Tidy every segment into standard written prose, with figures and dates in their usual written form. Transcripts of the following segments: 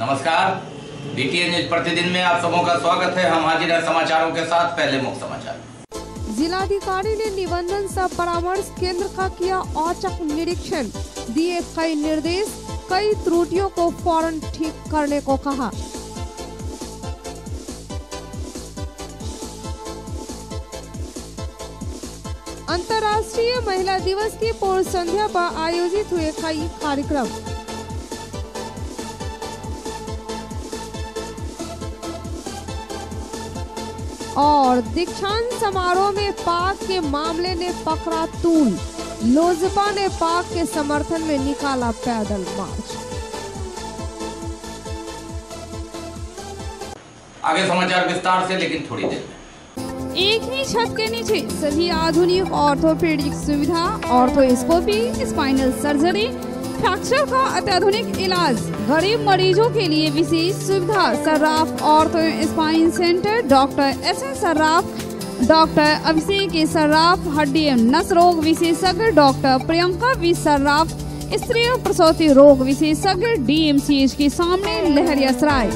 नमस्कार, BTN news प्रतिदिन में आप सबों का स्वागत है। हम हाजिर हैं समाचारों के साथ। पहले मुख्य समाचार। जिलाधिकारी ने निबंधन सह परामर्श केंद्र का किया औचक निरीक्षण, दिए कई निर्देश, कई त्रुटियों को फौरन ठीक करने को कहा। अंतर्राष्ट्रीय महिला दिवस की पूर्व संध्या पर आयोजित हुए कई कार्यक्रम। और दीक्षांत समारोह में पाक के मामले ने पकड़ा तूल, लोजपा ने पाक के समर्थन में निकाला पैदल मार्च। आगे समाचार विस्तार से, लेकिन थोड़ी देर में। एक ही छत के नीचे सभी आधुनिक ऑर्थोपेडिक सुविधा, ऑर्थोस्कोपी, स्पाइनल सर्जरी, फ्रैक्चर का अत्याधुनिक इलाज, गरीब मरीजों के लिए विशेष सुविधा। Sarraf ortho spine centre, doctor S N. Sarraf, doctor Abhishek Sarraf, हड्डी एवं नस रोग विशेषज्ञ, डॉक्टर प्रियंका वी सर्राफ, स्त्री और प्रसूति रोग विशेषज्ञ, DMCH के सामने, Laheriasarai.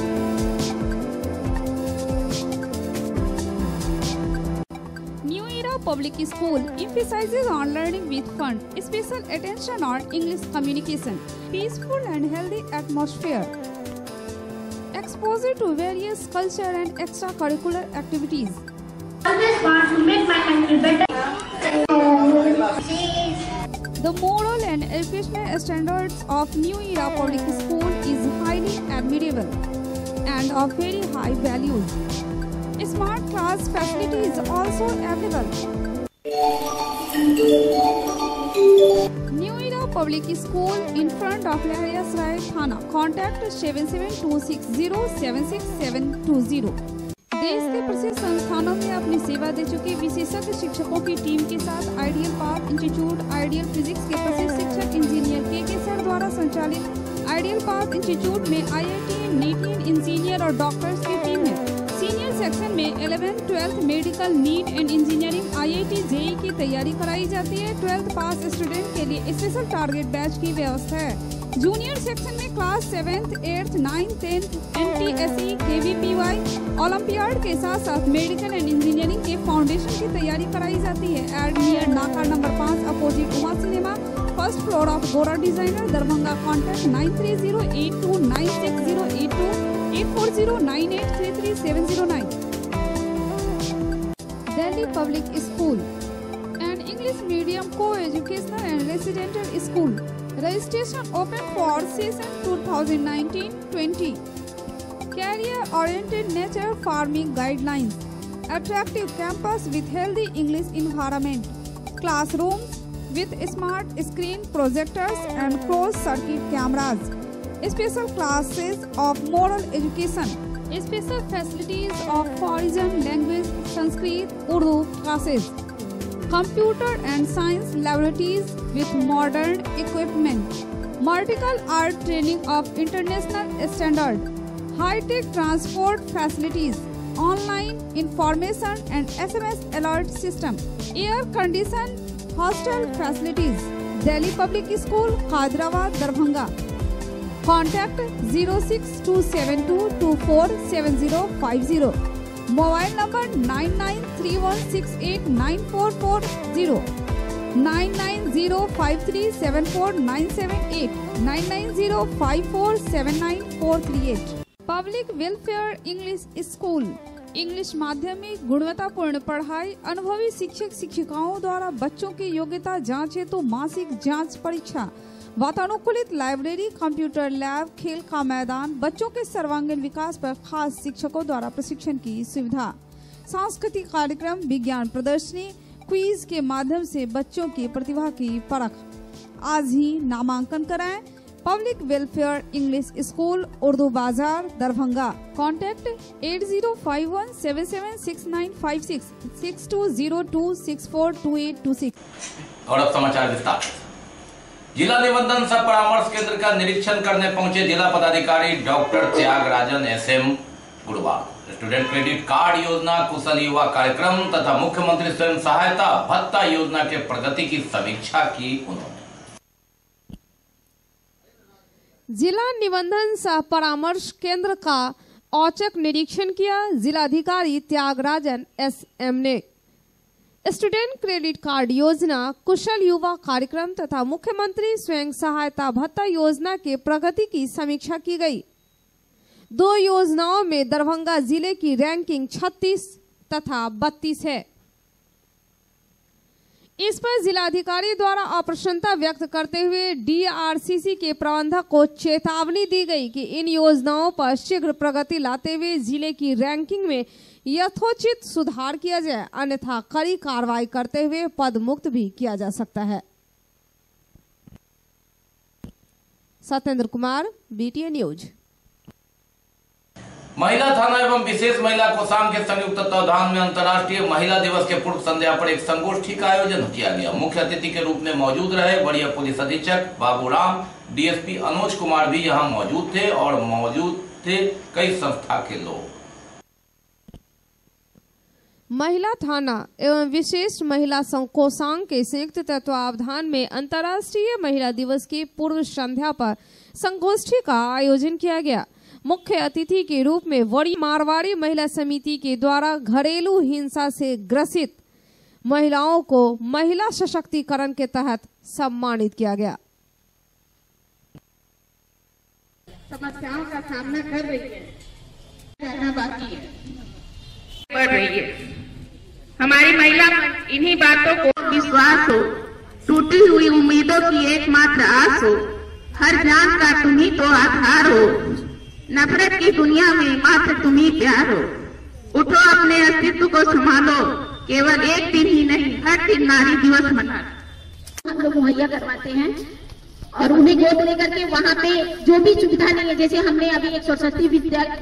Public school emphasizes on learning with fun, special attention on English communication, peaceful and healthy atmosphere, exposure to various culture and extracurricular activities. Always want to make my country better. The moral and educational standards of New Era Public School is highly admirable and of very high values. Smart class facility is also available. New Era Public School in front of Lahariyasaray Thana. Contact 7726076720. देश के प्रसिद्ध संस्थानों में अपनी सेवा दे चुके विशेषज्ञ शिक्षकों की टीम के साथ ideal path institute, ideal physics के प्रसिद्ध शिक्षक इंजीनियर के सर द्वारा संचालित आइडियल पाथ इंस्टीट्यूट में IIT, NEET इंजीनियर और डॉक्टर्स की टीम है। सीनियर सेक्शन में 11th, 12th medical, neat and engineering, IIT, JEE की तैयारी कराई जाती है। 12th पास स्टूडेंट के लिए स्पेशल टारगेट बैच की व्यवस्था है। जूनियर सेक्शन में class 7th, 8th, 9th, 10th NTSE, KVPY, olympiad के साथ साथ मेडिकल एंड इंजीनियरिंग के फाउंडेशन की तैयारी कराई जाती है। एड नियर नाका number 5 opposite Uma cinema, first floor of गोरा designer, Darbhanga. Contact 9308296082 8409833709। Delhi Public School, an English medium co-educational and residential school. Registration open for session 2019-20. Career-oriented nature farming guidelines. Attractive campus with healthy English environment. Classrooms with smart screen projectors and closed-circuit cameras. Special classes of moral education, special facilities of foreign language, Sanskrit, Urdu classes, computer and science laboratories with modern equipment, martial art training of international standard, high-tech transport facilities, online information and SMS alert system, air-conditioned hostel facilities. Delhi Public School, Khadrawad, Darbhanga. Contact 06272247050. Mobile number 9931689440, 9905374978, 9905479438. Public Welfare English School. English माध्यमिक गुणवत्तापूर्ण पढ़ाई, अनुभवी शिक्षक शिक्षिकाओं द्वारा बच्चों की योग्यता जांच हेतु मासिक जांच परीक्षा, वातानुकूलित लाइब्रेरी, कंप्यूटर लैब, खेल का मैदान, बच्चों के सर्वांगीण विकास पर खास शिक्षकों द्वारा प्रशिक्षण की सुविधा, सांस्कृतिक कार्यक्रम, विज्ञान प्रदर्शनी, क्विज के माध्यम से बच्चों की प्रतिभा की परख। आज ही नामांकन कराएं। Public welfare English school, Urdu बाजार, दरभंगा। कॉन्टैक्ट 8051776956 6202642826। और अब समाचार विस्तार। जिला निबंधन सह परामर्श केंद्र का निरीक्षण करने पहुंचे जिला पदाधिकारी डॉक्टर त्यागराजन SM गुरुवार। स्टूडेंट क्रेडिट कार्ड योजना, कुशल युवा कार्यक्रम तथा मुख्यमंत्री स्वयं सहायता भत्ता योजना के प्रगति की समीक्षा की उन्होंने। जिला निबंधन सह परामर्श केंद्र का औचक निरीक्षण किया। जिलाधिकारी त्यागराजन एसएम ने स्टूडेंट क्रेडिट कार्ड योजना, कुशल युवा कार्यक्रम तथा मुख्यमंत्री स्वयं सहायता भत्ता योजना के प्रगति की समीक्षा की गई। 2 योजनाओं में दरभंगा जिले की रैंकिंग 36 तथा 32 है। इस पर जिलाधिकारी द्वारा अप्रसन्नता व्यक्त करते हुए डीआरसीसी के प्रबंधक को चेतावनी दी गई कि इन योजनाओं पर शीघ्र प्रगति लाते हुए जिले की रैंकिंग में यथोचित सुधार किया जाए, अन्यथा कड़ी कार्रवाई करते हुए पद मुक्त भी किया जा सकता है। Satyendra Kumar, BTA news. महिला थाना एवं विशेष महिला कोषांग के संयुक्त तत्वावधान में अंतर्राष्ट्रीय महिला दिवस के पूर्व संध्या पर एक संगोष्ठी का आयोजन किया गया। मुख्य अतिथि के रूप में मौजूद रहे वरीय पुलिस अधीक्षक बाबूराम, डीएसपी अनुज कुमार भी यहां मौजूद थे और मौजूद थे कई संस्था के लोग। महिला थाना एवं विशेष महिला कोषांग के संयुक्त तत्वावधान में अंतर्राष्ट्रीय महिला दिवस की पूर्व संध्या पर संगोष्ठी का आयोजन किया गया। मुख्य अतिथि के रूप में वरीय मारवाड़ी महिला समिति के द्वारा घरेलू हिंसा से ग्रसित महिलाओं को महिला सशक्तिकरण के तहत सम्मानित किया गया। समस्याओं का सामना कर रही है, करना बाकी है, बढ़ रही है। हमारी महिला इन्हीं बातों को विश्वास हो, टूटी हुई उम्मीदों की एकमात्र आस हो, हर जान का तुम्ही तो आधार हो, नफरत की दुनिया में मात्र तुम्ही प्यार हो। उठो, अपने अस्तित्व को संभालो, केवल एक दिन ही नहीं हर दिन नारी दिवस मनाना। हम लोग मुहैया करवाते हैं और उन्हें गोद लेकर के वहाँ पे जो भी सुविधा नहीं है, जैसे हमने अभी एक सरस्वती विद्यालय,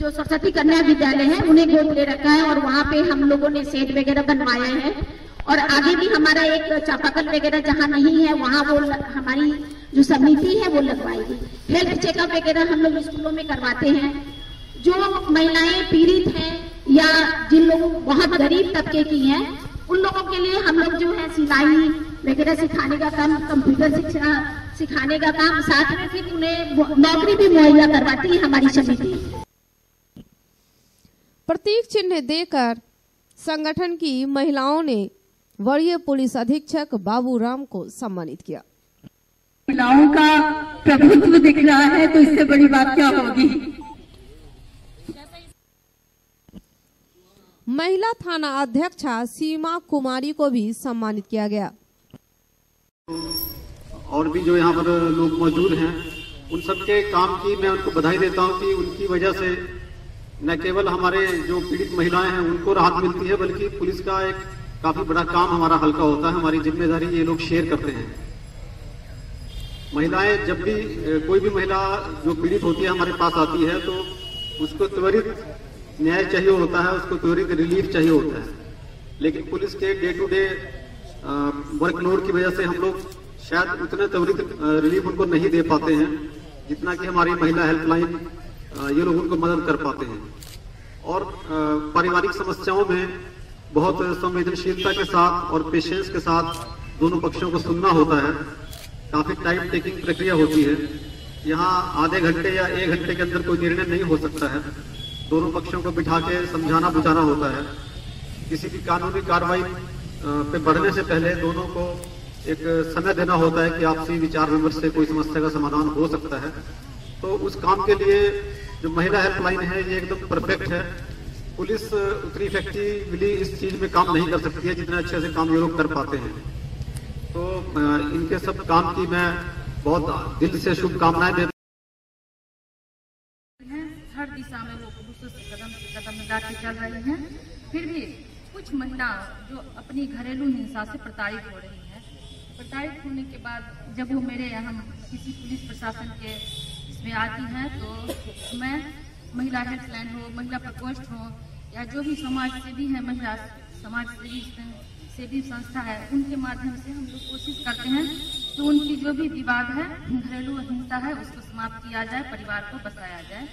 जो सरस्वती कन्या विद्यालय है, उन्हें गोद ले रखा है और वहाँ पे हम लोगों ने सेट वगैरह बनवाए हैं और आगे भी हमारा एक चापाकल वगैरह जहाँ नहीं है वहाँ वो हमारी जो समिति है वो लगवाएगी। हेल्थ चेकअप वगैरह हम लोग स्कूलों में करवाते हैं। जो महिलाएं पीड़ित हैं या जिन लोगों बहुत गरीब तबके की हैं, उन लोगों के लिए हम लोग जो है सिलाई वगैरह सिखाने का काम, कंप्यूटर शिक्षा सिखाने का काम, साथ में फिर उन्हें नौकरी भी मुहैया करवाती है हमारी समिति। प्रतीक चिन्ह देकर संगठन की महिलाओं ने वरीय पुलिस अधीक्षक बाबूराम को सम्मानित किया। महिलाओं का प्रभुत्व दिख रहा है तो इससे बड़ी बात क्या होगी। महिला थाना अध्यक्षा सीमा कुमारी को भी सम्मानित किया गया। और भी जो यहाँ पर लोग मौजूद हैं, उन सबके काम की मैं उनको बधाई देता हूँ कि उनकी वजह से न केवल हमारे जो पीड़ित महिलाएं हैं उनको राहत मिलती है, बल्कि पुलिस का एक काफी बड़ा काम हमारा हल्का होता है। हमारी जिम्मेदारी ये लोग शेयर करते हैं। महिलाएं जब भी कोई भी महिला जो पीड़ित होती है हमारे पास आती है तो उसको त्वरित न्याय चाहिए होता है, उसको त्वरित रिलीफ चाहिए होता है। लेकिन पुलिस के डे टू डे वर्कलोड की वजह से हम लोग शायद उतने त्वरित रिलीफ उनको नहीं दे पाते हैं जितना कि हमारी महिला हेल्पलाइन ये लोग उनको मदद कर पाते हैं। और पारिवारिक समस्याओं में बहुत संवेदनशीलता के साथ और पेशेंस के साथ दोनों पक्षों को सुनना होता है। काफी टाइम टेकिंग प्रक्रिया होती है। यहाँ आधे घंटे या 1 घंटे के अंदर कोई निर्णय नहीं हो सकता है। दोनों पक्षों को बिठा के समझाना बुझाना होता है। किसी भी कानूनी कार्रवाई पे बढ़ने से पहले दोनों को एक समय देना होता है कि आपसी विचार विमर्श से कोई समस्या का समाधान हो सकता है। तो उस काम के लिए जो महिला हेल्पलाइन है ये एकदम परफेक्ट है। पुलिस उतनी इफेक्टिवली इस चीज में काम नहीं कर सकती है जितने अच्छे से काम ये लोग कर पाते हैं। तो इनके सब काम की मैं बहुत दिल से शुभकामनाएं देता हूं। हर दिशा में वो पुरुषों से कदम मिला के चल रही हैं। फिर भी कुछ महिला जो अपनी घरेलू हिंसा से प्रताड़ित हो रही है, प्रताड़ित होने के बाद जब वो मेरे यहाँ किसी पुलिस प्रशासन के इसमें आती हैं तो मैं महिला हेल्पलाइन हो, महिला प्रकोष्ठ हो या जो भी समाज सेवी है, महिला समाज सेवी संस्था है, उनके माध्यम से हम लोग कोशिश करते हैं तो उनकी जो भी विवाद है, घरेलू हिंसा है, उसको समाप्त किया जाए, परिवार को बसाया जाए।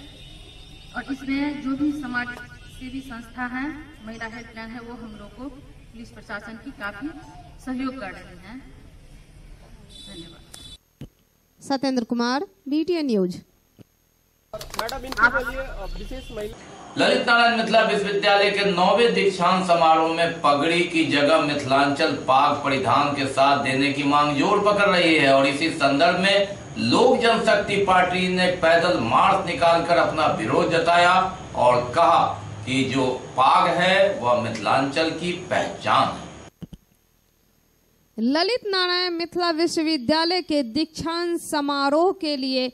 और इसमें जो भी समाज सेवी संस्था है, महिला हेल्पलाइन है, वो हम लोग को पुलिस प्रशासन की काफी सहयोग कर रही हैं। धन्यवाद। Satyendra Kumar, BTN news. ललित नारायण मिथिला विश्वविद्यालय के 9वें दीक्षांत समारोह में पगड़ी की जगह मिथिलांचल पाग परिधान के साथ देने की मांग जोर पकड़ रही है और इसी संदर्भ में लोक जनशक्ति पार्टी ने पैदल मार्च निकालकर अपना विरोध जताया और कहा कि जो पाग है वह मिथिलांचल की पहचान है। ललित नारायण मिथिला विश्वविद्यालय के दीक्षांत समारोह के लिए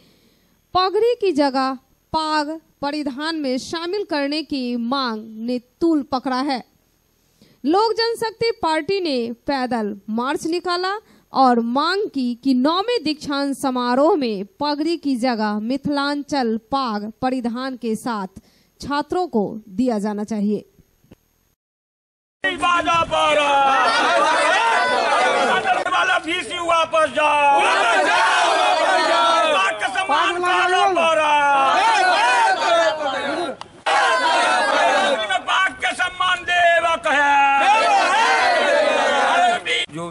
पगड़ी की जगह पाग परिधान में शामिल करने की मांग ने तूल पकड़ा है। लोक जनशक्ति पार्टी ने पैदल मार्च निकाला और मांग की कि 9वें दीक्षांत समारोह में पगड़ी की जगह मिथिलांचल पाग परिधान के साथ छात्रों को दिया जाना चाहिए। वापस जाओ, जो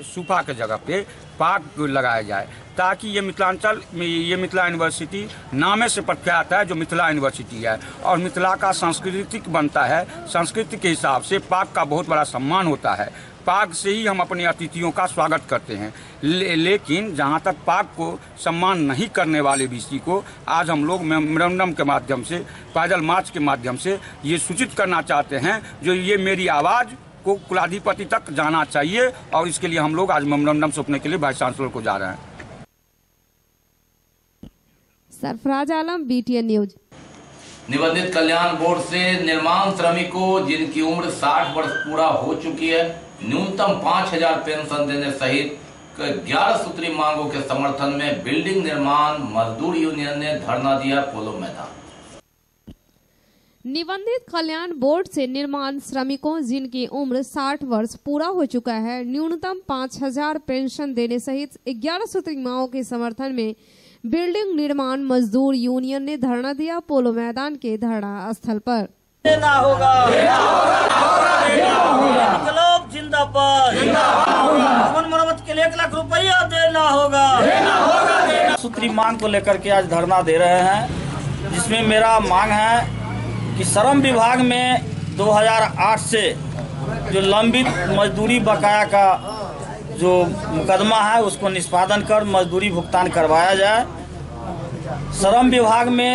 सूफा के जगह पे पाग लगाया जाए ताकि ये मिथिलांचल में ये मिथिला यूनिवर्सिटी नामे से प्रख्यात है, जो मिथिला यूनिवर्सिटी है और मिथिला का सांस्कृतिक बनता है। संस्कृति के हिसाब से पाग का बहुत बड़ा सम्मान होता है। पाग से ही हम अपने अतिथियों का स्वागत करते हैं। लेकिन जहां तक पाग को सम्मान नहीं करने वाले बीसी को आज हम लोग मेमोरेंडम के माध्यम से, पैदल मार्च के माध्यम से ये सूचित करना चाहते हैं जो ये मेरी आवाज़ को कुलाधिपति तक जाना चाहिए और इसके लिए हम लोग आज मेमोरेंडम सौंपने के लिए वाइस चांसलर को जा रहे हैं। Sarfaraz Alam, BTN news. निबंधित कल्याण बोर्ड से निर्माण श्रमिकों जिनकी उम्र 60 वर्ष पूरा हो चुकी है न्यूनतम 5000 पेंशन देने सहित 11 सूत्री मांगों के समर्थन में बिल्डिंग निर्माण मजदूर यूनियन ने धरना दिया पोलो मैदान। निबंधित कल्याण बोर्ड से निर्माण श्रमिकों जिनकी उम्र 60 वर्ष पूरा हो चुका है न्यूनतम 5000 पेंशन देने सहित 11 सूत्री मांगों के समर्थन में बिल्डिंग निर्माण मजदूर यूनियन ने धरना दिया पोलो मैदान के धरना स्थल पर। देना होगा, इनकलाब जिंदाबाद, भवन मरम्मत के लिए 1 लाख रुपया देना होगा। सूत्री मांग को लेकर के आज धरना दे रहे हैं, जिसमें मेरा मांग है कि श्रम विभाग में 2008 से जो लंबित मजदूरी बकाया का जो मुकदमा है उसको निष्पादन कर मजदूरी भुगतान करवाया जाए। श्रम विभाग में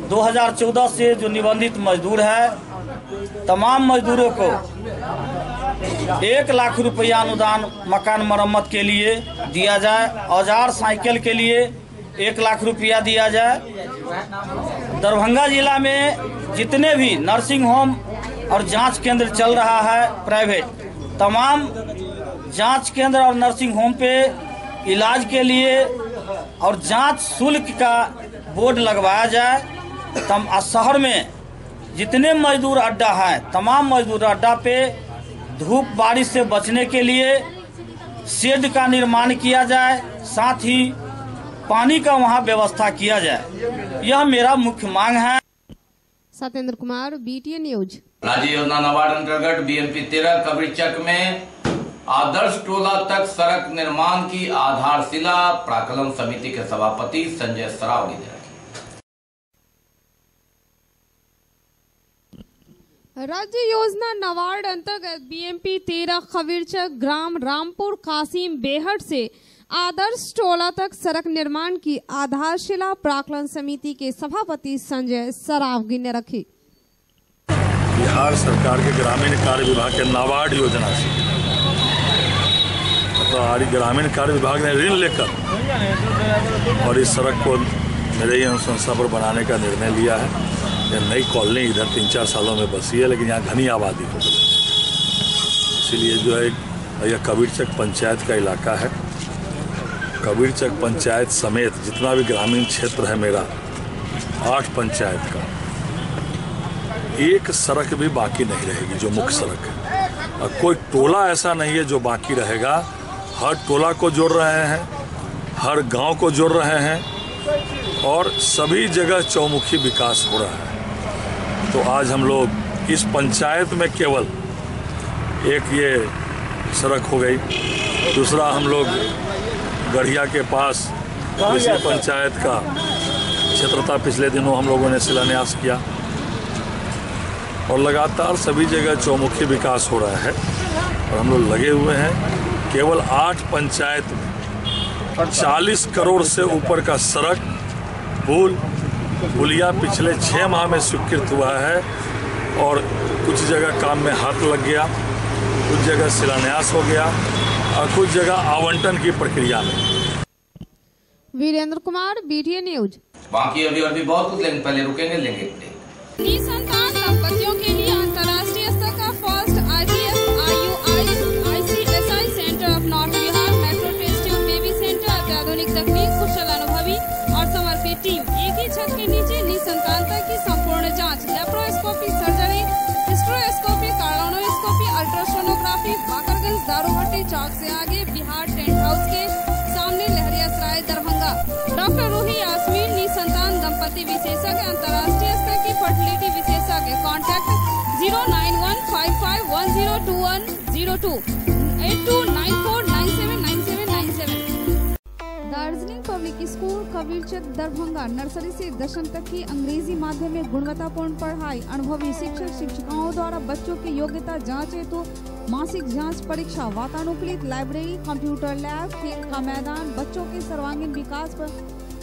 2014 से जो निबंधित मजदूर है तमाम मजदूरों को 1 लाख रुपया अनुदान मकान मरम्मत के लिए दिया जाए। औजार साइकिल के लिए 1 लाख रुपया दिया जाए। दरभंगा जिला में जितने भी नर्सिंग होम और जांच केंद्र चल रहा है प्राइवेट, तमाम जांच केंद्र और नर्सिंग होम पे इलाज के लिए और जांच शुल्क का बोर्ड लगवाया जाए। शहर में जितने मजदूर अड्डा हैं तमाम मजदूर अड्डा पे धूप बारिश से बचने के लिए शेड का निर्माण किया जाए, साथ ही पानी का वहां व्यवस्था किया जाए। यह मेरा मुख्य मांग है। Satyendra Kumar, BTN news. राज्य योजना नाबार्ड अंतर्गत BMP 13 कबीरचक में आदर्श टोला तक सड़क निर्माण की आधारशिला प्राकलन समिति के सभापति संजय सरावगी ने रखी। राज्य योजना नाबार्ड अंतर्गत BMP 13 कबीरचक ग्राम रामपुर कासिम बेहट से आदर्श टोला तक सड़क निर्माण की आधारशिला प्राकलन समिति के सभापति संजय सरावगी ने रखी। बिहार सरकार के ग्रामीण कार्य विभाग के नाबार्ड योजना से तो ग्रामीण कार्य विभाग ने ऋण लेकर और इस सड़क को मेरे ही अनुशंसा पर बनाने का निर्णय लिया है। यह नई कॉलोनी इधर 3-4 सालों में बसी है, लेकिन यहाँ घनी आबादी हो गई, इसीलिए जो है यह कबीरचक पंचायत का इलाका है। कबीरचक पंचायत समेत जितना भी ग्रामीण क्षेत्र है मेरा 8 पंचायत का एक सड़क भी बाकी नहीं रहेगी जो मुख्य सड़क है। और कोई टोला ऐसा नहीं है जो बाकी रहेगा। हर टोला को जोड़ रहे हैं, हर गांव को जोड़ रहे हैं और सभी जगह चौमुखी विकास हो रहा है। तो आज हम लोग इस पंचायत में केवल एक ये सड़क हो गई, दूसरा हम लोग गढ़िया के पास कृषि पंचायत का क्षेत्रता पिछले दिनों हम लोगों ने शिलान्यास किया और लगातार सभी जगह चौमुखी विकास हो रहा है और हम लोग लगे हुए हैं। केवल 8 पंचायत में 40 करोड़ से ऊपर का सड़क, पुलिया पिछले 6 माह में स्वीकृत हुआ है और कुछ जगह काम में हाथ लग गया, कुछ जगह शिलान्यास हो गया और कुछ जगह आवंटन की प्रक्रिया में। Virendra Kumar, BTN news. बाकी अभी और भी बहुत कुछ, लेकिन पहले रुकेंगे, लेंगे निसंतान दंपतियों के लिए अंतर्राष्ट्रीय स्तर का first IVF IUI ICSI centre of north Bihar metro test baby centre अत्याधुनिक तकनीक, कुशल अनुभवी और समर्पित टीम, एक ही छत के नीचे निसंतानता की संपूर्ण जांच, laparoscopy surgery, hysteroscopy, cardioscopy, ultrasonography, Bakarganj Daruhatti Chowk से आगे, बिहार टेंट हाउस के सामने, लहरियासराय दरभंगा। डॉक्टर रूही यास्मीन, निसंतान दंपति विशेषज्ञ, अंतर्राष्ट्रीय स्तर की फर्टिलिटी विशेषज्ञ। Contact 09155102102 8294979797। Darjeeling public school Kabirchak Darbhanga nursery से 10वीं तक की अंग्रेजी माध्यम में गुणवत्तापूर्ण पढ़ाई, अनुभवी शिक्षक शिक्षिकाओं द्वारा बच्चों की योग्यता जांच हेतु मासिक जांच परीक्षा, वातानुकूलित लाइब्रेरी, कंप्यूटर लैब, खेल का मैदान, बच्चों के सर्वांगीण विकास पर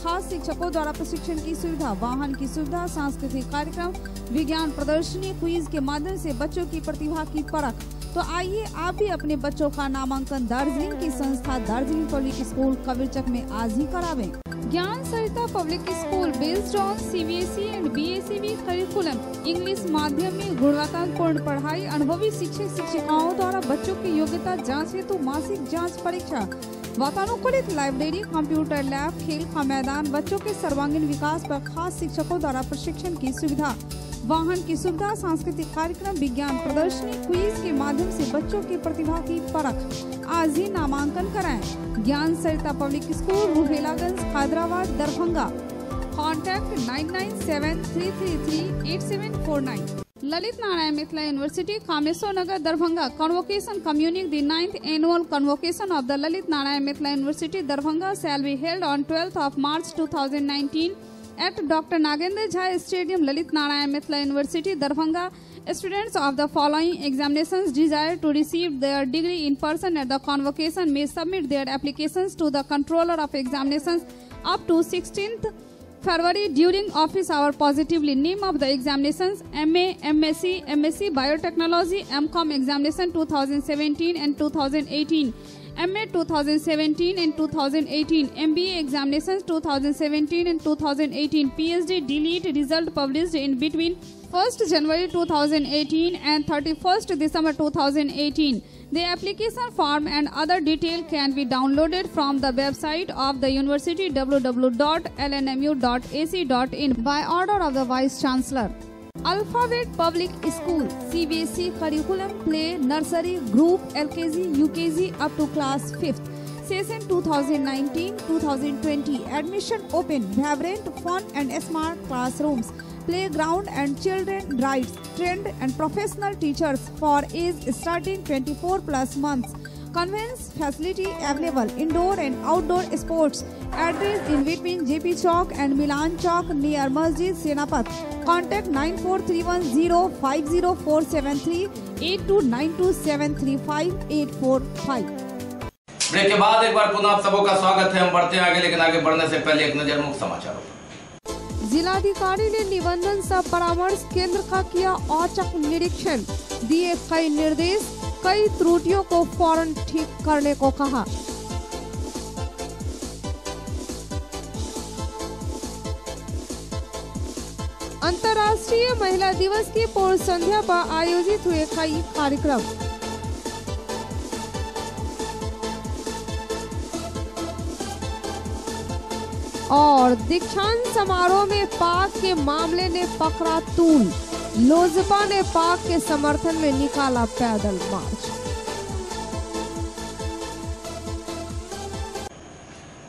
खास शिक्षकों द्वारा प्रशिक्षण की सुविधा, वाहन की सुविधा, सांस्कृतिक कार्यक्रम, विज्ञान प्रदर्शनी, क्विज के माध्यम से बच्चों की प्रतिभा की परख। तो आइए आप भी अपने बच्चों का नामांकन दार्जिलिंग की संस्था दार्जिलिंग पब्लिक स्कूल कबीरचक में आज ही करावें। Gyan Sarita public school based on CBSE and BACB curriculum, English माध्यम में गुणवत्तापूर्ण पढ़ाई, अनुभवी शिक्षक शिक्षिकाओं द्वारा बच्चों की योग्यता जांच हेतु मासिक जांच परीक्षा, वातानुकूलित लाइब्रेरी, कंप्यूटर लैब, खेल का मैदान, बच्चों के सर्वांगीण विकास पर खास शिक्षकों द्वारा प्रशिक्षण की सुविधा, वाहन की सुविधा, सांस्कृतिक कार्यक्रम, विज्ञान प्रदर्शनी, क्विज के माध्यम से बच्चों की प्रतिभा की परख। आज ही नामांकन कराएं। Gyan Sarita public school, Ruhelaganj, Hyderabad, Darbhanga. Contact 9973338749। Lalit Narayan Mithila university, Kameshwar Nagar, Darbhanga. Convocation communing the 9th annual convocation of the Lalit Narayan Mithila University, Darbhanga shall be held on 12th of March 2019 at Dr. Nagendra Jha Stadium, Lalit Narayan Mithila University, Darbhanga. Students of the following examinations desire to receive their degree in person at the convocation may submit their applications to the controller of examinations up to 16th February during office hour positively. Name of the examinations: MA, MSc Biotechnology, MCom examination 2017 and 2018, MA 2017 and 2018, MBA examinations 2017 and 2018, PhD delete result published in between 1st January 2018 and 31st December 2018. The application form and other detail can be downloaded from the website of the university www.lnmu.ac.in by order of the Vice Chancellor. Alphabet Public School, CBSE curriculum, play, nursery, group, LKG, UKG up to class 5th. Session 2019-2020. Admission open. Vibrant, fun and smart classrooms, playground and children rides, trained and professional teachers for age starting 24+ months. Convenience facility available, indoor and outdoor sports. Address in between JP Chowk and Milan Chowk near Masjid Senapat. Contact 9431050473 8292735845। Break के बाद एक बार पुनः आप सबों का स्वागत है। हम बढ़ते हैं आगे, लेकिन आगे बढ़ने से पहले एक नजर मुख्य समाचारों पर। जिलाधिकारी ने निबंधन सह परामर्श केंद्र का किया औचक निरीक्षण, दिए कई निर्देश, कई त्रुटियों को फौरन ठीक करने को कहा। अंतर्राष्ट्रीय महिला दिवस की पूर्व संध्या पर आयोजित हुए कई कार्यक्रम। और दीक्षांत समारोह में पाक के मामले ने पकड़ा तूल, लोजपा ने पाक के समर्थन में निकाला पैदल मार्च।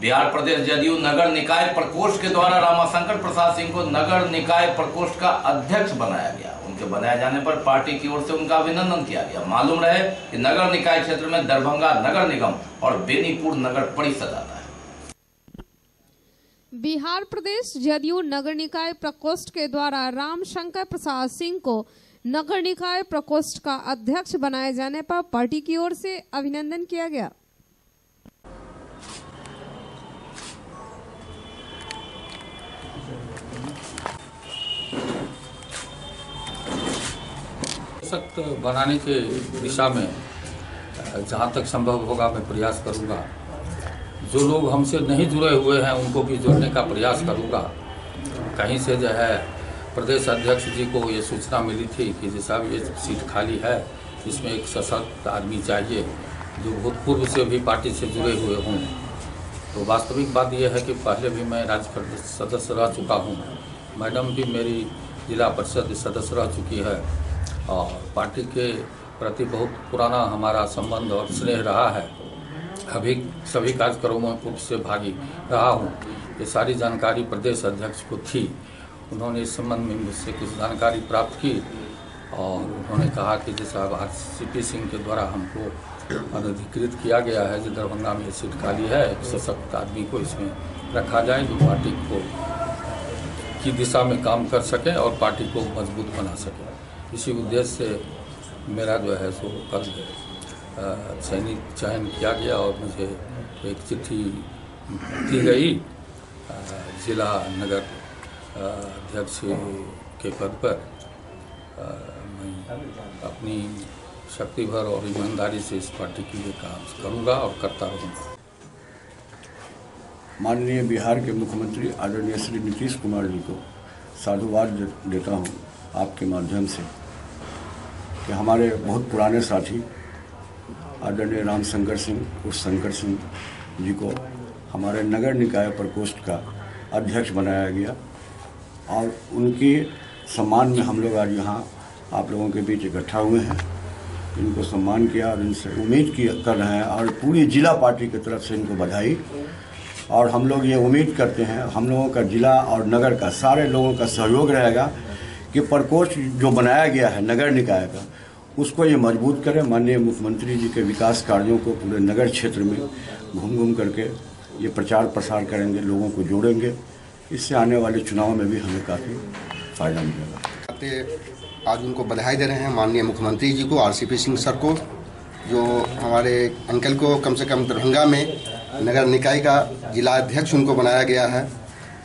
बिहार प्रदेश जदयू नगर निकाय प्रकोष्ठ के द्वारा रामाशंकर प्रसाद सिंह को नगर निकाय प्रकोष्ठ का अध्यक्ष बनाया गया। उनके बनाए जाने पर पार्टी की ओर से उनका अभिनंदन किया गया। मालूम रहे कि नगर निकाय क्षेत्र में दरभंगा नगर निगम और बेनीपुर नगर परिषद आता है। बिहार प्रदेश जदयू नगर निकाय प्रकोष्ठ के द्वारा रामशंकर प्रसाद सिंह को नगर निकाय प्रकोष्ठ का अध्यक्ष बनाए जाने पर पार्टी की ओर से अभिनंदन किया गया। सशक्त बनाने के दिशा में जहाँ तक संभव होगा मैं प्रयास करूँगा। जो लोग हमसे नहीं जुड़े हुए हैं उनको भी जोड़ने का प्रयास करूँगा। कहीं से जो है प्रदेश अध्यक्ष जी को ये सूचना मिली थी कि जी साहब ये सीट खाली है, इसमें एक सशक्त आदमी चाहिए जो भूतपूर्व से भी पार्टी से जुड़े हुए हों। तो वास्तविक बात यह है कि पहले भी मैं राज्य परिषद सदस्य रह चुका हूँ, मैडम भी मेरी जिला परिषद सदस्य रह चुकी है और पार्टी के प्रति बहुत पुराना हमारा संबंध और स्नेह रहा है। अभी सभी कार्यक्रमों में पूर्व से भागी रहा हूँ। ये सारी जानकारी प्रदेश अध्यक्ष को थी। उन्होंने इस संबंध में मुझसे कुछ जानकारी प्राप्त की और उन्होंने कहा कि जैसा आरसीपी सिंह के द्वारा हमको अनधिकृत किया गया है जो दरभंगा में सीट खाली है, एक सशक्त आदमी को इसमें रखा जाए जो पार्टी को की दिशा में काम कर सके और पार्टी को मजबूत बना सके। इसी उद्देश्य से मेरा जो है सो कल चयन किया गया और मुझे एक चिट्ठी दी गई जिला नगर अध्यक्ष के पद पर। मैं अपनी शक्ति भर और ईमानदारी से इस पार्टी के लिए काम करूंगा और करता रहूंगा। माननीय बिहार के मुख्यमंत्री आदरणीय श्री नीतीश कुमार जी को साधुवाद देता हूं आपके माध्यम से कि हमारे बहुत पुराने साथी आदरणीय रामशंकर सिंह उर्फ शंकर सिंह जी को हमारे नगर निकाय प्रकोष्ठ का अध्यक्ष बनाया गया और उनके सम्मान में हम लोग आज यहाँ आप लोगों के बीच इकट्ठा हुए हैं। इनको सम्मान किया और इनसे उम्मीद कर रहे हैं और पूरी जिला पार्टी की तरफ से इनको बधाई। और हम लोग ये उम्मीद करते हैं हम लोगों का जिला और नगर का सारे लोगों का सहयोग रहेगा कि प्रकोष्ठ जो बनाया गया है नगर निकाय का उसको ये मजबूत करें। माननीय मुख्यमंत्री जी के विकास कार्यों को पूरे नगर क्षेत्र में घूम करके ये प्रचार प्रसार करेंगे, लोगों को जोड़ेंगे। इससे आने वाले चुनाव में भी हमें काफ़ी फायदा मिलेगा। आज उनको बधाई दे रहे हैं माननीय मुख्यमंत्री जी को, आरसीपी सिंह सर को, जो हमारे अंकल को कम से कम दरभंगा में नगर निकाय का जिला अध्यक्ष उनको बनाया गया है।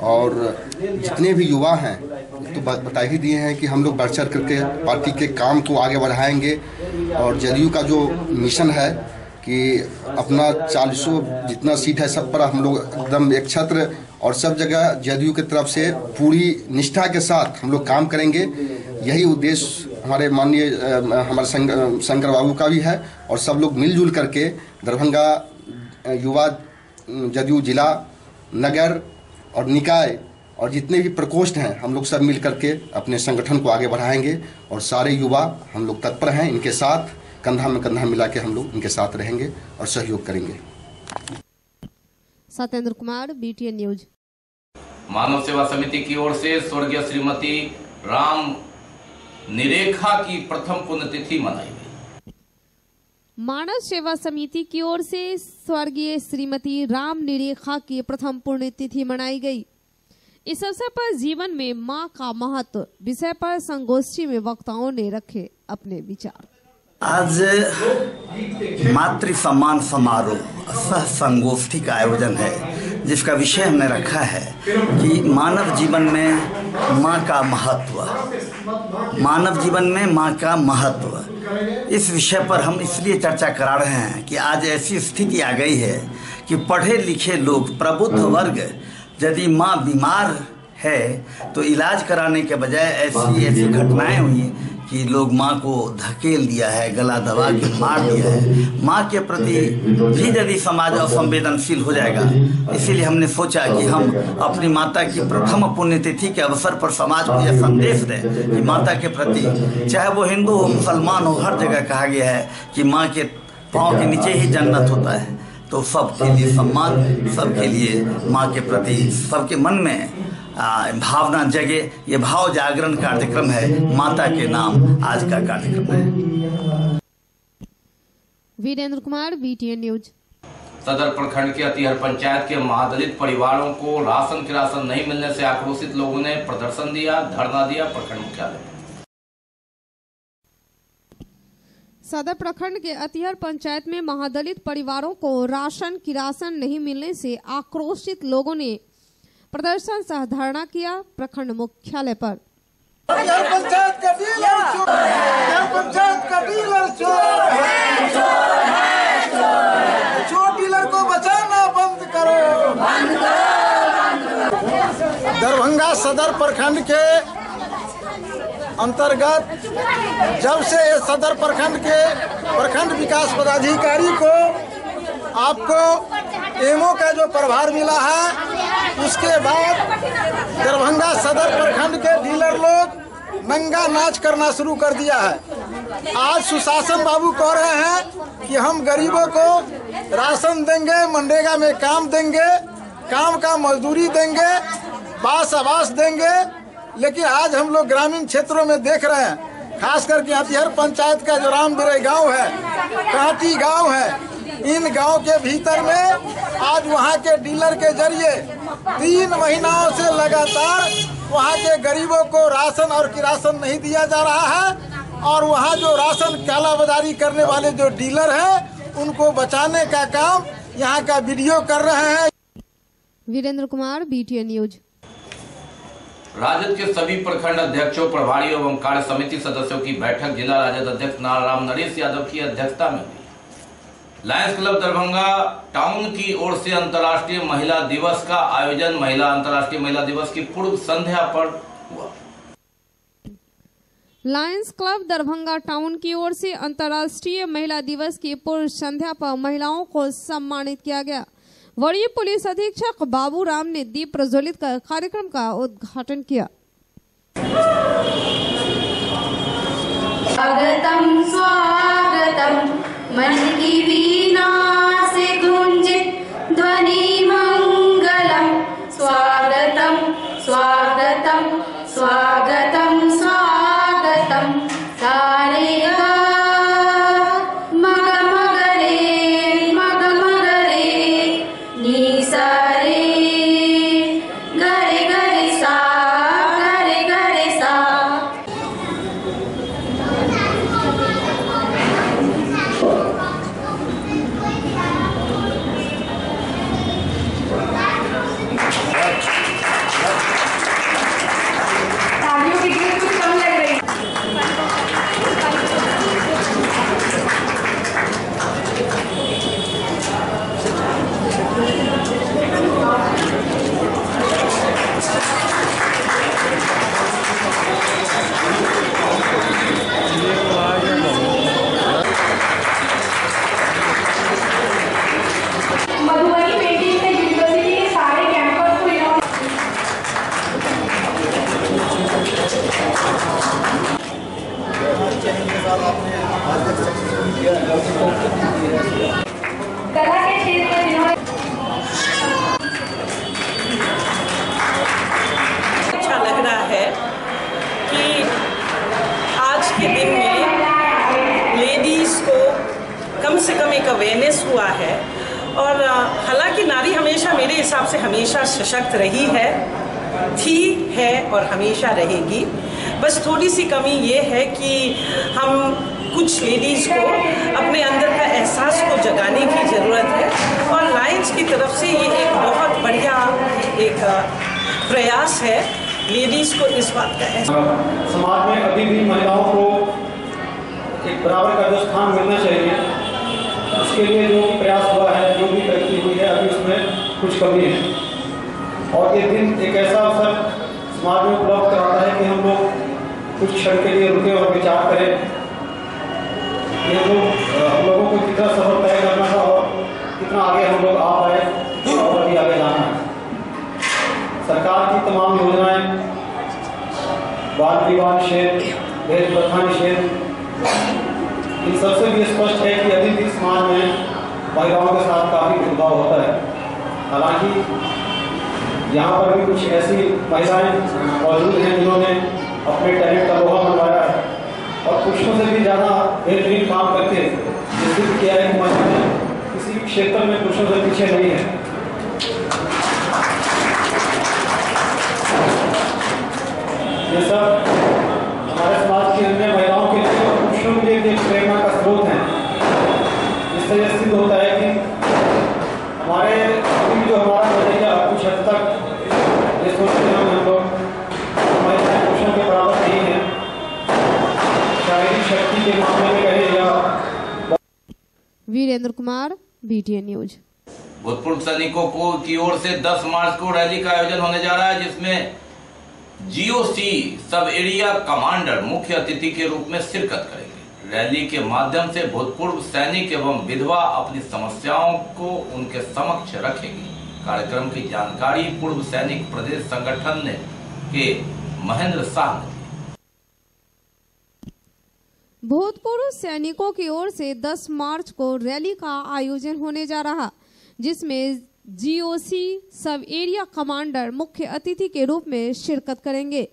और जितने भी युवा हैं तो बता ही दिए हैं कि हम लोग बढ़ चढ़ करके पार्टी के काम को आगे बढ़ाएंगे। और जदयू का जो मिशन है कि अपना 40 जितना सीट है सब पर हम लोग एकदम एक छत्र और सब जगह जदयू की तरफ से पूरी निष्ठा के साथ हम लोग काम करेंगे। यही उद्देश्य हमारे माननीय हमारे शंकर बाबू का भी है। और सब लोग मिलजुल करके दरभंगा युवा जदयू जिला नगर और निकाय और जितने भी प्रकोष्ठ हैं हम लोग सब मिल करके अपने संगठन को आगे बढ़ाएंगे। और सारे युवा हम लोग तत्पर हैं, इनके साथ कंधा में कंधा मिला के हम लोग इनके साथ रहेंगे और सहयोग करेंगे। Satyendra Kumar, BTN news. मानव सेवा समिति की ओर से स्वर्गीय श्रीमती राम निरेखा की प्रथम पुण्यतिथि मनाई गई। मानव सेवा समिति की ओर से स्वर्गीय श्रीमती राम निरेखा की प्रथम पुण्यतिथि मनाई गई। इस अवसर पर जीवन में मां का महत्व विषय पर संगोष्ठी में वक्ताओं ने रखे अपने विचार। आज मातृ सम्मान समारोह सह संगोष्ठी का आयोजन है जिसका विषय हमने रखा है कि मानव जीवन में माँ का महत्व, मानव जीवन में माँ का महत्व। इस विषय पर हम इसलिए चर्चा करा रहे हैं कि आज ऐसी स्थिति आ गई है कि पढ़े लिखे लोग, प्रबुद्ध वर्ग, यदि माँ बीमार है तो इलाज कराने के बजाय ऐसी घटनाएं हुई कि लोग माँ को धकेल दिया है, गला दबा के मार दिया है। माँ के प्रति भी यदि समाज असंवेदनशील हो जाएगा, इसीलिए हमने सोचा कि हम अपनी माता की प्रथम पुण्यतिथि के अवसर पर समाज को यह संदेश दें कि माता के प्रति, चाहे वो हिंदू हो मुसलमान हो, हर जगह कहा गया है कि माँ के पाँव के नीचे ही जन्नत होता है। तो सबके लिए सम्मान, सबके लिए माँ के प्रति सबके मन में भावना जगे, ये भाव जागरण कार्यक्रम है। माता के नाम आज का कार्यक्रम है। Virendra Kumar, BTN news. सदर प्रखंड के अतिहर पंचायत के महादलित परिवारों को राशन किरासन नहीं मिलने से आक्रोशित लोगों ने प्रदर्शन दिया, धरना दिया प्रखंड मुख्यालय। सदर प्रखंड के अतिहर पंचायत में महादलित परिवारों को राशन किरासन नहीं मिलने से आक्रोशित लोगों ने प्रदर्शन सह धरना किया प्रखंड मुख्यालय पर। पंचायत का डीलर चोर डीलर को बचाना बंद करो। दरभंगा सदर प्रखंड के अंतर्गत जब से सदर प्रखंड के प्रखंड विकास पदाधिकारी को आपको एमओ का जो प्रभार मिला है, उसके बाद दरभंगा सदर प्रखंड के डीलर लोग नंगा नाच करना शुरू कर दिया है। आज सुशासन बाबू कह रहे हैं कि हम गरीबों को राशन देंगे, मनरेगा में काम देंगे, काम का मजदूरी देंगे, बास आवास देंगे, लेकिन आज हम लोग ग्रामीण क्षेत्रों में देख रहे हैं, खास करके अतिहर पंचायत का जो रामबिरे गांव है, कांटी गांव है, इन गांव के भीतर में आज वहां के डीलर के जरिए 3 महीनों से लगातार वहां के गरीबों को राशन और किरासन नहीं दिया जा रहा है और वहां जो राशन कालाबाजारी करने वाले जो डीलर हैं उनको बचाने का काम यहां का वीडियो कर रहे हैं। Virendra Kumar, BTN news. राजद के सभी प्रखंड अध्यक्षों, प्रभारियों एवं कार्य समिति सदस्यों की बैठक जिला राजद अध्यक्ष नारायण नरेश यादव की अध्यक्षता में लायंस क्लब दरभंगा टाउन की ओर से अंतर्राष्ट्रीय महिला दिवस का आयोजन अंतर्राष्ट्रीय महिला दिवस की पूर्व संध्या पर हुआ। लायंस क्लब दरभंगा टाउन की ओर से अंतर्राष्ट्रीय महिला दिवस की पूर्व संध्या पर महिलाओं को सम्मानित किया गया। वरीय पुलिस अधीक्षक बाबू राम ने दीप प्रज्वलित कर कार्यक्रम का उद्घाटन किया। स्वागतम स्वागतम मन की वीणा से गूंजित ध्वनि मंगलम। स्वागतम स्वागतम स्वागतम स्वागतम सारे अच्छा लग रहा है कि आज के दिन में लेडीज को कम से कम एक अवेयरनेस हुआ है और हालांकि नारी हमेशा मेरे हिसाब से हमेशा सशक्त रही है, थी, है और हमेशा रहेगी। बस थोड़ी सी कमी ये है कि हम कुछ लेडीज को अपने अंदर का एहसास को जगाने की ज़रूरत है और लायंस की तरफ से ये एक बहुत बढ़िया एक प्रयास है लेडीज को इस बात का एहसास। समाज में अभी भी महिलाओं को एक बराबर का जो स्थान मिलना चाहिए, उसके लिए जो प्रयास हुआ है, जो भी तरक्की हुई है, अभी उसमें कुछ कमी है। और ये दिन एक ऐसा अवसर समाज में उपलब्ध कराता है कि हम लोग कुछ क्षण के लिए रुके और विचार करें। ये लोगों को कितना सफर तय करना था और कितना आगे हम लोग आ पाए और अभी आगे जाना है। सरकार की तमाम योजनाएं, बाल विवाह निषेध, दहेज प्रथा निषेध, इन सबसे भी स्पष्ट है कि अभी भी समाज में महिलाओं के साथ काफ़ी भेदभाव होता है। हालांकि यहाँ पर भी कुछ ऐसी महिलाएं मौजूद हैं जिन्होंने अपने टैलेंट का लोहा मनवाया है और पुरुषों से भी ज़्यादा बेहतरीन काम करके सिद्ध किया है कि महिला ने किसी किसी क्षेत्र में पुरुषों से पीछे नहीं है। ये सब हमारे समाज की अन्य महिलाओं के लिए और पुरुषों के लिए प्रेरणा का स्रोत है। इससे यह सिद्ध होता है कि हमारे जो हमारा नजरिया कुछ हद तक ये सोचते हैं हम लोग महिलाएं पुरुषों के बराबर नहीं है, शारीरिक शक्ति के मामले में कहे या। Virendra Kumar, BTN news. भूतपूर्व सैनिकों की ओर से 10 मार्च को रैली का आयोजन होने जा रहा है, जिसमें GOC सब एरिया कमांडर मुख्य अतिथि के रूप में शिरकत करेंगे। रैली के माध्यम से भूतपूर्व सैनिक एवं विधवा अपनी समस्याओं को उनके समक्ष रखेंगे। कार्यक्रम की जानकारी पूर्व सैनिक प्रदेश संगठन के महेंद्र शाह ने। भूतपूर्व सैनिकों की ओर से 10 मार्च को रैली का आयोजन होने जा रहा, जिसमें GOC सब एरिया कमांडर मुख्य अतिथि के रूप में शिरकत करेंगे।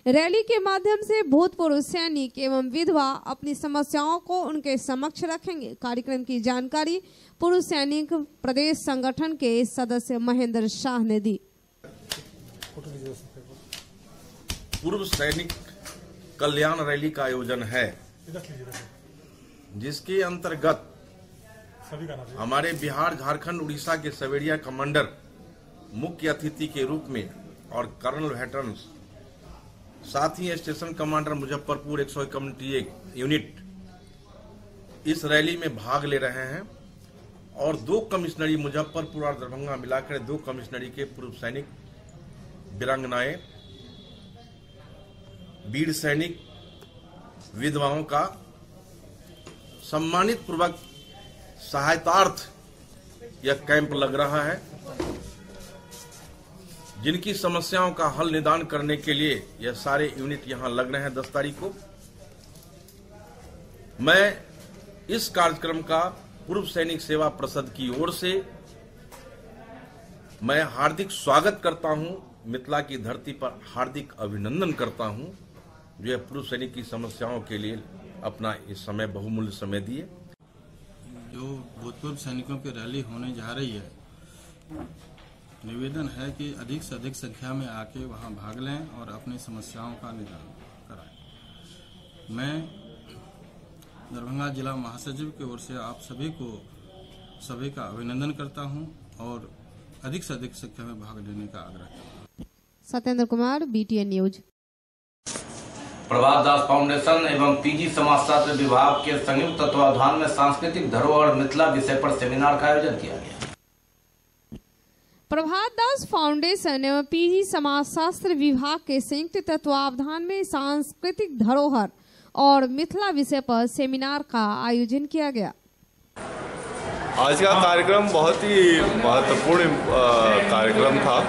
रैली के माध्यम से भूतपूर्व सैनिक एवं विधवा अपनी समस्याओं को उनके समक्ष रखेंगे। कार्यक्रम की जानकारी पूर्व सैनिक प्रदेश संगठन के सदस्य महेंद्र शाह ने दी। पूर्व सैनिक कल्याण रैली का आयोजन है, जिसके अंतर्गत हमारे बिहार, झारखंड, उड़ीसा के सवेरिया कमांडर मुख्य अतिथि के रूप में और कर्नल वेटरन्स, साथ ही station commander Muzaffarpur 101 community unit इस रैली में भाग ले रहे हैं। और 2 कमिश्नरी मुजफ्फरपुर और दरभंगा मिलाकर 2 कमिश्नरी के पूर्व सैनिक, वीरांगनाएं, वीर सैनिक, विधवाओं का सम्मानित पूर्वक सहायतार्थ यह कैंप लग रहा है, जिनकी समस्याओं का हल निदान करने के लिए यह सारे यूनिट यहां लग रहे हैं। 10 तारीख को मैं इस कार्यक्रम का पूर्व सैनिक सेवा परिषद की ओर से मैं हार्दिक स्वागत करता हूं। मिथिला की धरती पर हार्दिक अभिनंदन करता हूं, जो यह पूर्व सैनिक की समस्याओं के लिए अपना इस समय बहुमूल्य समय दिए। जो भूतपूर्व सैनिकों की रैली होने जा रही है, निवेदन है कि अधिक से अधिक संख्या में आके वहां भाग लें और अपनी समस्याओं का निदान कराएं। मैं दरभंगा जिला महासचिव की ओर से आप सभी का अभिनंदन करता हूं और अधिक से अधिक संख्या में भाग लेने का आग्रह करता हूं। Satyendra Kumar, BTN news. Prabhat Das foundation एवं PG समाजशास्त्र विभाग के संयुक्त तत्वावधान में सांस्कृतिक धरोहर मिथिला विषय पर सेमिनार का आयोजन किया गया। प्रभात दास फाउंडेशन एवं PG समाजशास्त्र विभाग के संयुक्त तत्वावधान में सांस्कृतिक धरोहर और मिथिला विषय पर सेमिनार का आयोजन किया गया। आज का कार्यक्रम बहुत ही महत्वपूर्ण कार्यक्रम था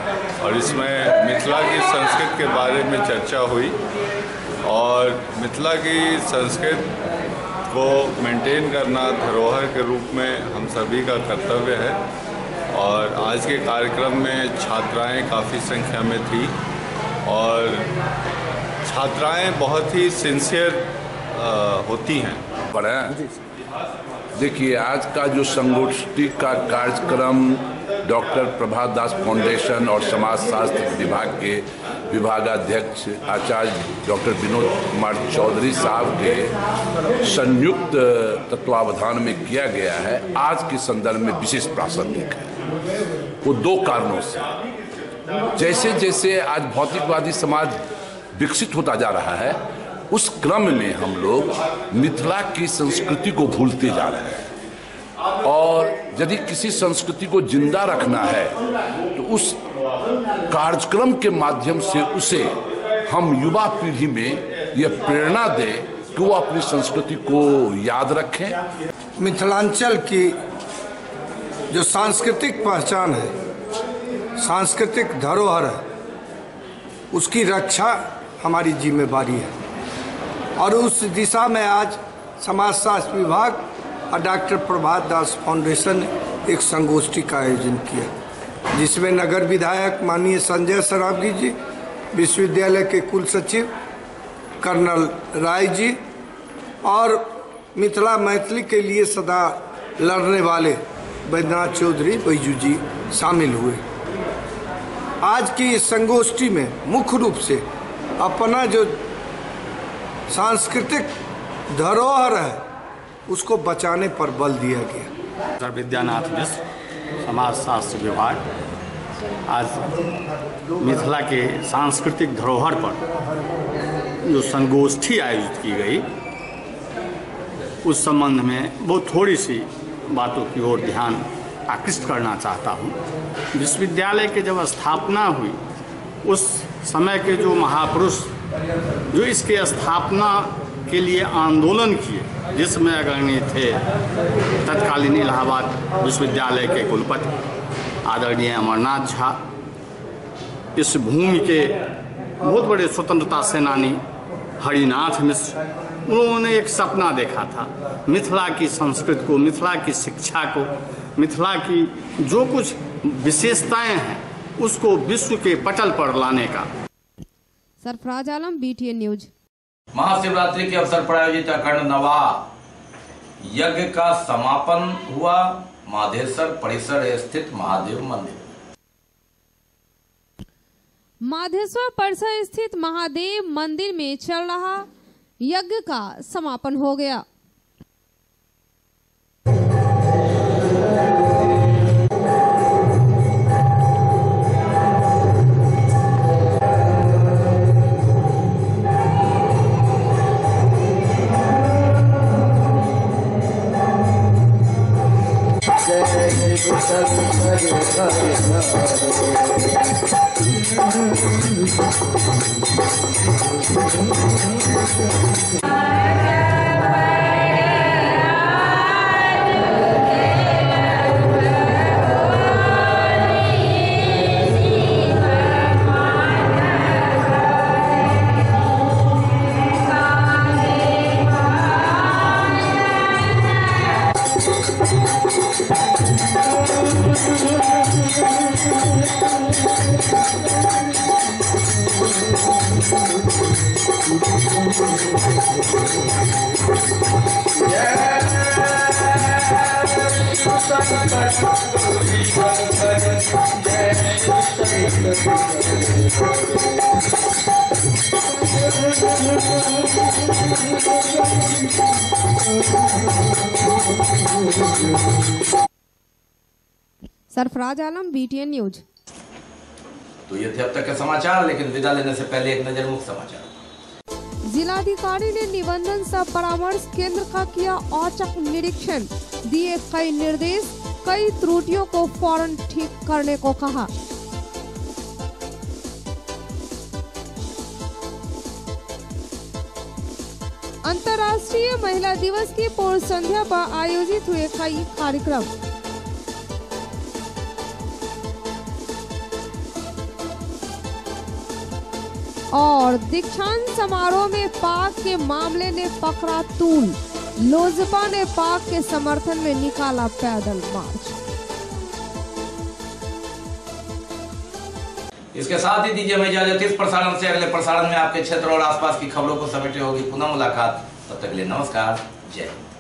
और इसमें मिथिला की संस्कृति के बारे में चर्चा हुई और मिथिला की संस्कृति को मेंटेन करना धरोहर के रूप में हम सभी का कर्तव्य है। और आज के कार्यक्रम में छात्राएं काफ़ी संख्या में थी और छात्राएं बहुत ही सिंसियर होती हैं। देखिए, आज का जो संगोष्ठी का कार्यक्रम डॉक्टर प्रभात दास फाउंडेशन और समाजशास्त्र विभाग के विभागाध्यक्ष आचार्य डॉक्टर विनोद कुमार चौधरी साहब के संयुक्त तत्वावधान में किया गया है, आज के संदर्भ में विशेष प्रासंगिक है। वो 2 कारणों से। जैसे जैसे आज भौतिकवादी समाज विकसित होता जा रहा है, उस क्रम में हम लोग मिथिला की संस्कृति को भूलते जा रहे हैं और यदि किसी संस्कृति को जिंदा रखना है तो उस कार्यक्रम के माध्यम से उसे हम युवा पीढ़ी में यह प्रेरणा दें कि वो अपनी संस्कृति को याद रखें। मिथिलांचल की जो सांस्कृतिक पहचान है, सांस्कृतिक धरोहर है, उसकी रक्षा हमारी जिम्मेदारी है और उस दिशा में आज समाजशास्त्र विभाग और डॉक्टर प्रभात दास फाउंडेशन ने एक संगोष्ठी का आयोजन किया, जिसमें नगर विधायक माननीय संजय सरावगी जी, विश्वविद्यालय के कुल सचिव कर्नल राय जी और मिथिला मैथिली के लिए सदा लड़ने वाले बैद्यनाथ चौधरी बैजू जी शामिल हुए। आज की इस संगोष्ठी में मुख्य रूप से अपना जो सांस्कृतिक धरोहर है उसको बचाने पर बल दिया गया। सर विद्यानाथ मिश्र समाज शास्त्र विभाग आज मिथिला के सांस्कृतिक धरोहर पर जो संगोष्ठी आयोजित की गई उस संबंध में बहुत थोड़ी सी बातों की ओर ध्यान आकृष्ट करना चाहता हूँ। विश्वविद्यालय के जब स्थापना हुई उस समय के जो महापुरुष जो इसके स्थापना के लिए आंदोलन किए, जिसमें अग्रणी थे तत्कालीन इलाहाबाद विश्वविद्यालय के कुलपति आदरणीय अमरनाथ झा, इस भूमि के बहुत बड़े स्वतंत्रता सेनानी हरिनाथ मिश्र, उन्होंने एक सपना देखा था मिथिला की संस्कृति को, मिथिला की शिक्षा को, मिथिला की जो कुछ विशेषताएं हैं उसको विश्व के पटल पर लाने का। Sarfaraz Alam, BTN news. महाशिवरात्रि के अवसर पर आयोजित अखंड नवा यज्ञ का समापन हुआ माधेश्वर परिसर स्थित महादेव मंदिर। माधेश्वर परिसर स्थित महादेव मंदिर में चल रहा यज्ञ का समापन हो गया। Sarfaraz Alam, BTN news. तो ये थे अब तक के समाचार, लेकिन विदा लेने से पहले एक नजर मुख्य समाचार। जिलाधिकारी ने निबंधन सह परामर्श केंद्र का किया औचक निरीक्षण, दिए कई निर्देश, कई त्रुटियों को फौरन ठीक करने को कहा। अंतर्राष्ट्रीय महिला दिवस की पूर्व संध्या पर आयोजित हुए कई कार्यक्रम। और दीक्षांत समारोह में पाक के मामले ने पकड़ा तूल, लोजपा ने पाक के समर्थन में निकाला पैदल मार्च। इसके साथ ही दीजिए हमें इजाजत। इस प्रसारण से अगले प्रसारण में आपके क्षेत्र और आसपास की खबरों को समेटे होगी पुनः मुलाकात। तब तक के लिए नमस्कार, जय हिंद।